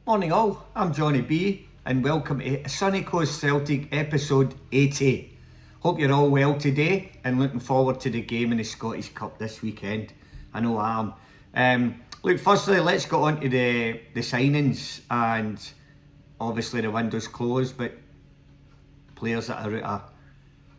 Morning all, I'm Johnny B and welcome to Sunny Coast Celtic episode 80. Hope you're all well today and looking forward to the game in the Scottish Cup this weekend. I know I am. Look, firstly, let's get on to the signings, and obviously the window's closed, but players that are out of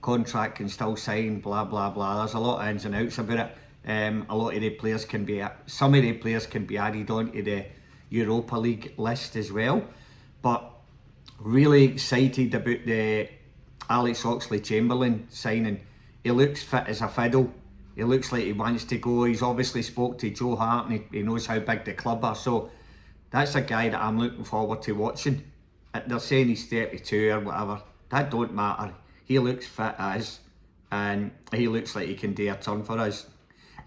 contract can still sign, blah blah blah. There's a lot of ins and outs about it. A lot of the players can be, some of the players can be added onto the Europa League list as well. But really excited about the Alex Oxlade-Chamberlain signing. He looks fit as a fiddle. He looks like he wants to go. He's obviously spoke to Joe Hart and he knows how big the club are. So that's a guy that I'm looking forward to watching. They're saying he's 32 or whatever. That don't matter. He looks fit as, and he looks like he can do a turn for us.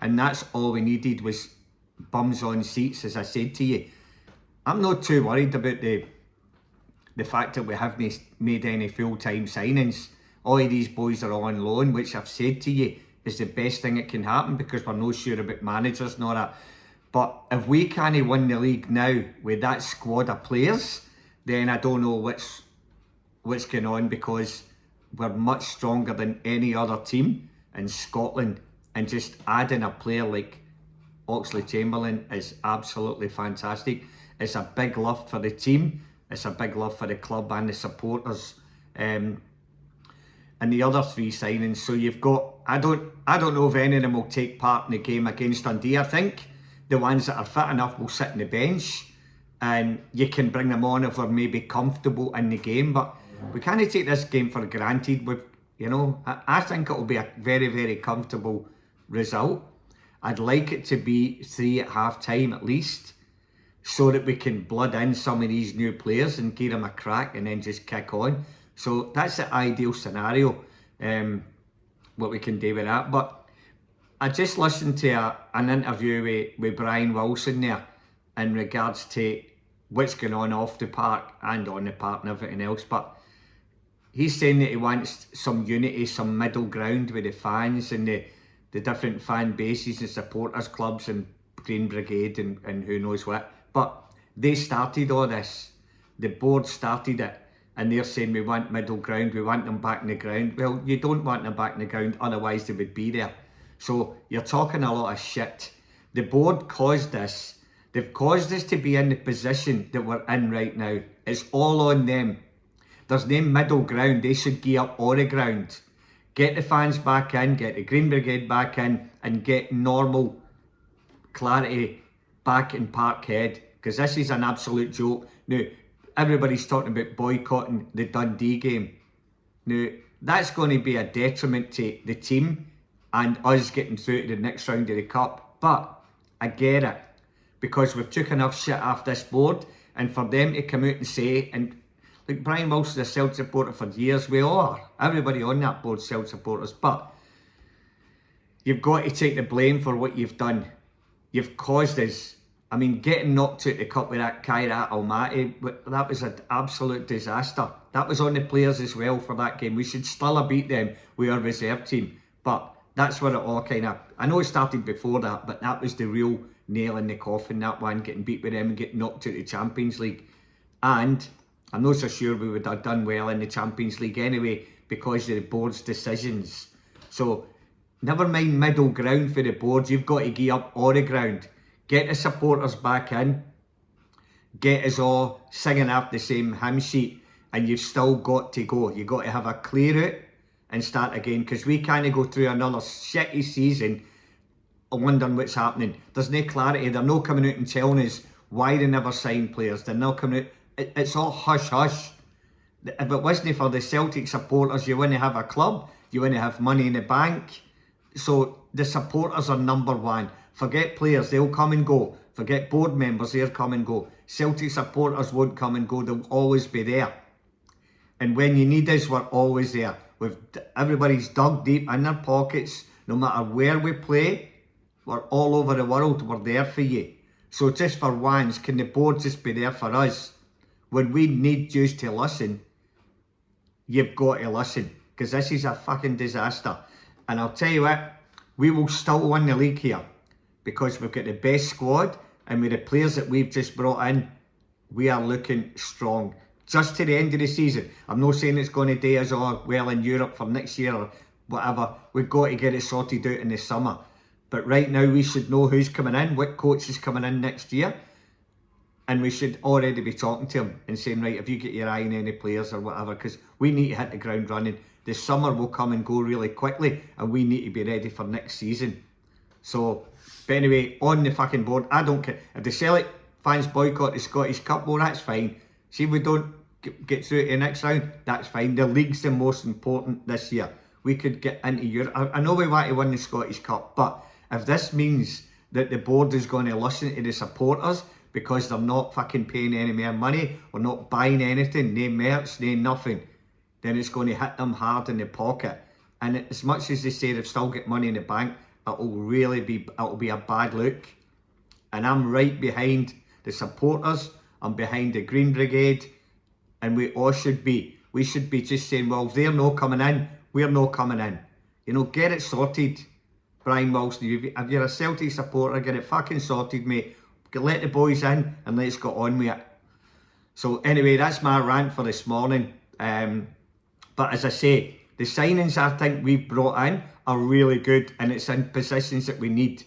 And that's all we needed, was bums on seats, as I said to you. I'm not too worried about the fact that we haven't made any full-time signings. All of these boys are on loan, which I've said to you is the best thing that can happen, because we're not sure about managers and all that. But if we can't win the league now with that squad of players, then I don't know what's going on, because we're much stronger than any other team in Scotland, and just adding a player like Oxlade-Chamberlain is absolutely fantastic. It's a big lift for the team, it's a big lift for the club and the supporters, and the other three signings. So you've got, I don't know if any of them will take part in the game against Dundee. I think the ones that are fit enough will sit on the bench, and you can bring them on if we're maybe comfortable in the game. But we can't take this game for granted. I think it'll be a very, very comfortable result. I'd like it to be 3 at half time at least, so that we can blood in some of these new players and give them a crack and then just kick on. So that's the ideal scenario, what we can do with that. But I just listened to an interview with Brian Wilson there in regards to what's going on off the park and on the park and everything else. But he's saying that he wants some unity, some middle ground with the fans and the different fan bases and supporters clubs and Green Brigade and who knows what. But they started all this. The board started it, and they're saying we want middle ground, we want them back in the ground. Well, you don't want them back in the ground, otherwise they would be there. So you're talking a lot of shit. The board caused this. They've caused us to be in the position that we're in right now. It's all on them. There's no middle ground. They should gear up all the ground. Get the fans back in, get the Green Brigade back in, and get normal clarity back in Parkhead, because this is an absolute joke. Now, everybody's talking about boycotting the Dundee game. Now, that's going to be a detriment to the team and us getting through to the next round of the Cup. But I get it, because we've took enough shit off this board, and for them to come out and say, and like Brian Wilson's a Celtic supporter for years, we all are. Everybody on that board's Celtic supporters, but you've got to take the blame for what you've done. You've caused us. I mean, getting knocked out the cup with that Kairat Almaty, that was an absolute disaster. That was on the players as well for that game. We should still have beat them with our reserve team. But that's where it all kind of, I know it started before that, but that was the real nail in the coffin, that one, getting beat with them and getting knocked out the Champions League. And I'm not so sure we would have done well in the Champions League anyway, because of the board's decisions. So never mind middle ground for the board, you've got to gear up all the ground. Get the supporters back in, get us all singing off the same hymn sheet, and you've still got to go. You've got to have a clear out and start again, because we can't go through another shitty season wondering what's happening. There's no clarity. They're not coming out and telling us why they never sign players. They're not coming out. It's all hush hush. If it wasn't for the Celtic supporters, you wouldn't have a club, you wouldn't have money in the bank. So the supporters are number one. Forget players, they'll come and go. Forget board members, they'll come and go. Celtic supporters won't come and go, they'll always be there. And when you need us, we're always there. Everybody's dug deep in their pockets. No matter where we play, we're all over the world, we're there for you. So just for once, can the board just be there for us? When we need you to listen, you've got to listen, because this is a fucking disaster. And I'll tell you what, we will still win the league here, because we've got the best squad, and with the players that we've just brought in, we are looking strong. Just to the end of the season. I'm not saying it's going to do us all well in Europe for next year or whatever. We've got to get it sorted out in the summer. But right now we should know who's coming in, what coach is coming in next year. And we should already be talking to him and saying, right, if you get your eye on any players or whatever, because we need to hit the ground running. The summer will come and go really quickly and we need to be ready for next season. So, but anyway, on the fucking board, I don't care. If the Celtic fans boycott the Scottish Cup, well, that's fine. See if we don't get through to the next round, that's fine. The league's the most important this year. We could get into Europe. I know we want to win the Scottish Cup, but if this means that the board is going to listen to the supporters because they're not fucking paying any more money or not buying anything, no merch, no nothing, then it's going to hit them hard in the pocket. And as much as they say they've still got money in the bank, it'll be a bad look. And I'm right behind the supporters. I'm behind the Green Brigade, and we all should be. We should be just saying, well, if they're not coming in, we're not coming in. You know, get it sorted, Brian Wilson. If you're a Celtic supporter, get it fucking sorted, mate. Let the boys in and let's get on with it. So anyway, that's my rant for this morning. But as I say, the signings I think we've brought in are really good, and it's in positions that we need.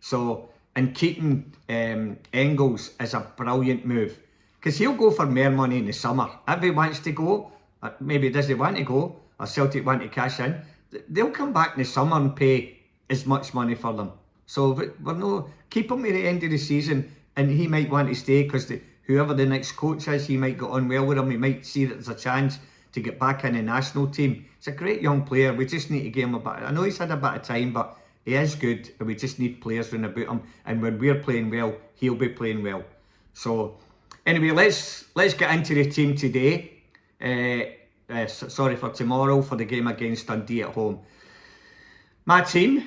So, and keeping Engels is a brilliant move, because he'll go for more money in the summer. If he wants to go, maybe does he want to go, or Celtic want to cash in, they'll come back in the summer and pay as much money for them. So we're no, keep him to the end of the season, and he might want to stay because whoever the next coach is, he might get on well with him. He might see that there's a chance to get back in the national team. He's a great young player. We just need to give him a bit. I know he's had a bit of time, but he is good, and we just need players round about him. And when we're playing well, he'll be playing well. So anyway, let's get into the team today. Sorry, for tomorrow, for the game against Dundee at home. My team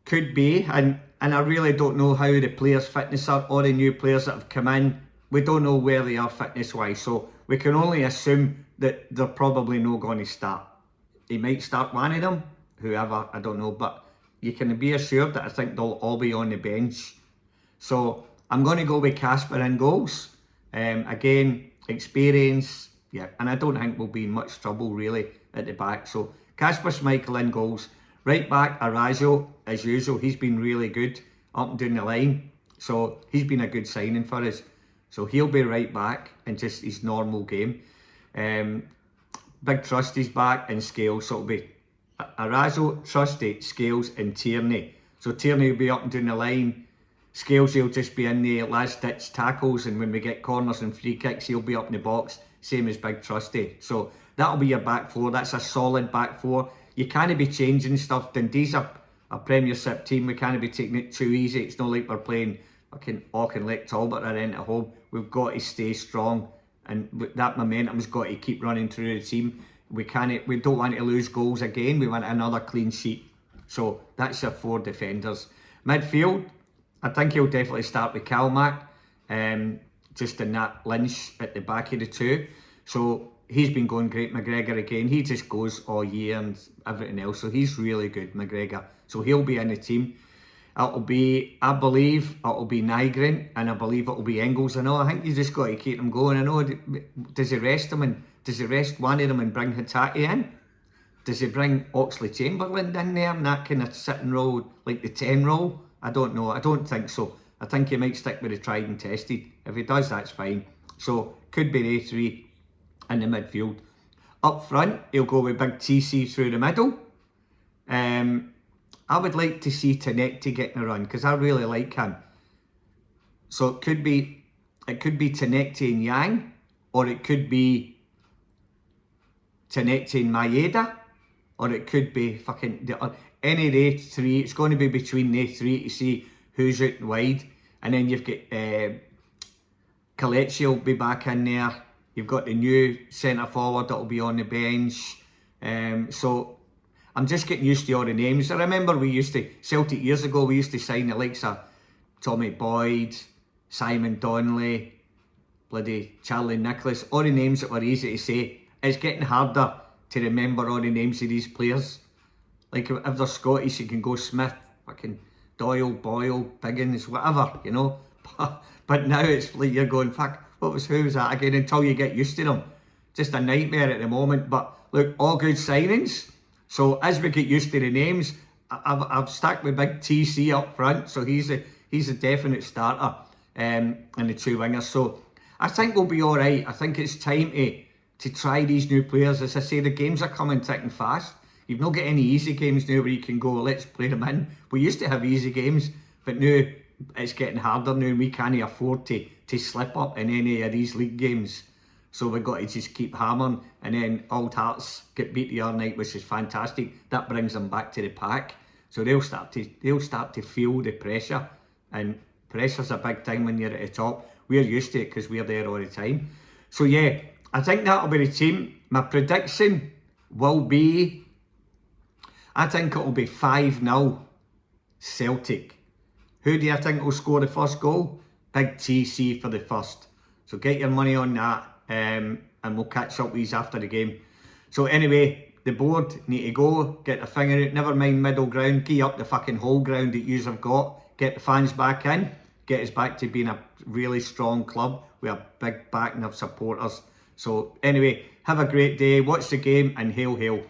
could be, and I really don't know how the players' fitness are, or the new players that have come in. We don't know where they are fitness-wise, so we can only assume that they're probably not going to start. He might start one of them, whoever, I don't know, but you can be assured that I think they'll all be on the bench. So I'm going to go with Casper in goals. Again, experience, yeah, and I don't think we'll be in much trouble really at the back. So Casper Schmeichel in goals. Right back, Arajo, as usual, he's been really good up and down the line. So he's been a good signing for us. So he'll be right back in just his normal game. Big Trusty's back, and Scales. So it'll be Arajo, Trusty, Scales and Tierney. So Tierney will be up and down the line. Scales will just be in the last ditch tackles, and when we get corners and free kicks, he'll be up in the box, same as Big Trusty. So that'll be your back four. That's a solid back four. You can't be changing stuff. Dundee's a Premiership team. We can't be taking it too easy. It's not like we're playing fucking Auchinleck Talbot or in at home. We've got to stay strong, and that momentum's got to keep running through the team. We don't want to lose goals again. We want another clean sheet. So that's your four defenders. Midfield, I think he'll definitely start with Kalmak, just in that Lynch at the back of the two. So he's been going great. McGregor again, he just goes all year and everything else. So he's really good, McGregor. So he'll be in the team. It'll be, I believe, it'll be Nygren, and I believe it'll be Engels. I think you just got to keep them going. I know, does he rest them, and does he rest one of them and bring Hatate in? Does he bring Oxley Chamberlain in there and that kind of sitting role, like the 10 role? I don't know. I don't think so. I think he might stick with the tried and tested. If he does, that's fine. So could be the A3 in the midfield. Up front, he'll go with Big TC through the middle. I would like to see Tenecti getting a run, because I really like him. So it could be Tenecti and Yang, or it could be Tenecti and Maeda, or it could be fucking any of the three. It's going to be between the three to see who's out wide. And then you've got Kelechi will be back in there. You've got the new centre forward that'll be on the bench. So I'm just getting used to all the names. I remember Celtic years ago, we used to sign the likes of Tommy Boyd, Simon Donnelly, bloody Charlie Nicholas, all the names that were easy to say. It's getting harder to remember all the names of these players. Like if they're Scottish, you can go Smith, fucking Doyle, Boyle, Biggins, whatever, you know. But now it's like you're going, fuck, Who was that again? Until you get used to them. Just a nightmare at the moment. But look, all good signings. So as we get used to the names, I've stuck with big TC up front. So he's a definite starter. And the two wingers. So I think we'll be all right. I think it's time to try these new players. As I say, the games are coming thick and fast. You've not got any easy games now where you can go, let's play them in. We used to have easy games, but now it's getting harder now, and we can't afford to slip up in any of these league games. So we've got to just keep hammering, and then Old Hearts get beat the other night, which is fantastic. That brings them back to the pack. So they'll start to feel the pressure, and pressure's a big thing when you're at the top. We're used to it because we're there all the time. So yeah, I think that'll be the team. My prediction will be, I think it'll be 5-0 Celtic. Who do you think will score the first goal? Big TC for the first. So get your money on that, and we'll catch up with you after the game. So anyway, the board need to go, get the finger out, never mind middle ground, gee up the fucking whole ground that yous have got, get the fans back in, get us back to being a really strong club with a big backing of supporters. So anyway, have a great day, watch the game, and hail, hail.